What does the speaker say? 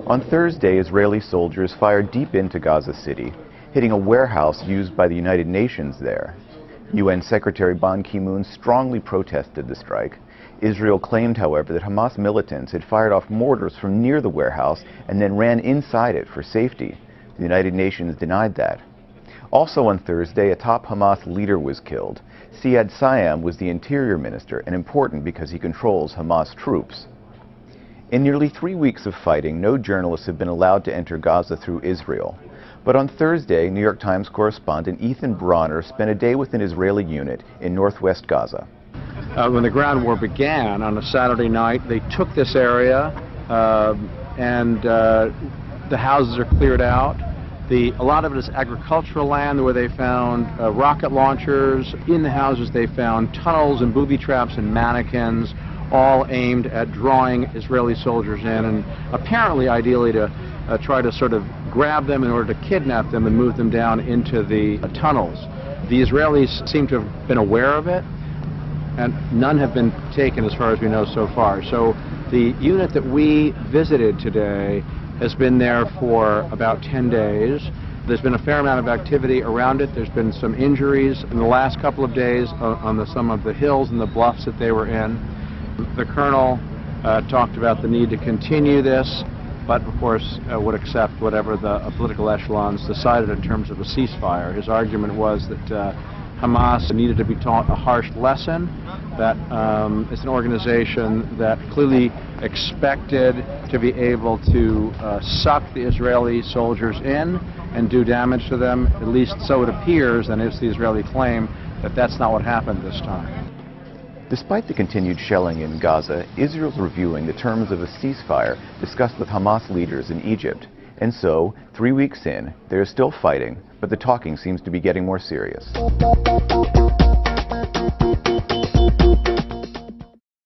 On Thursday, Israeli soldiers fired deep into Gaza City, hitting a warehouse used by the United Nations there. UN Secretary Ban Ki-moon strongly protested the strike. Israel claimed, however, that Hamas militants had fired off mortars from near the warehouse and then ran inside it for safety. The United Nations denied that. Also on Thursday, a top Hamas leader was killed. Siad Sayam was the interior minister, and important because he controls Hamas troops. In nearly 3 weeks of fighting, no journalists have been allowed to enter Gaza through Israel. But on Thursday, New York Times correspondent Ethan Bronner spent a day with an Israeli unit in northwest Gaza. When the ground war began on a Saturday night, they took this area and the houses are cleared out. A lot of it is agricultural land where they found rocket launchers. In the houses they found tunnels and booby traps and mannequins, all aimed at drawing Israeli soldiers in, and apparently ideally to try to sort of grab them in order to kidnap them and move them down into the tunnels. The Israelis seem to have been aware of it, and none have been taken as far as we know so far. So the unit that we visited today has been there for about 10 days. There's been a fair amount of activity around it. There's been some injuries in the last couple of days on some of the hills and the bluffs that they were in. The colonel talked about the need to continue this, but of course would accept whatever the political echelons decided in terms of a ceasefire. His argument was that Hamas needed to be taught a harsh lesson, that it's an organization that clearly expected to be able to suck the Israeli soldiers in and do damage to them. At least so it appears, and it's the Israeli claim that that's not what happened this time. Despite the continued shelling in Gaza, Israel's reviewing the terms of a ceasefire discussed with Hamas leaders in Egypt. And so, 3 weeks in, they're still fighting, but the talking seems to be getting more serious.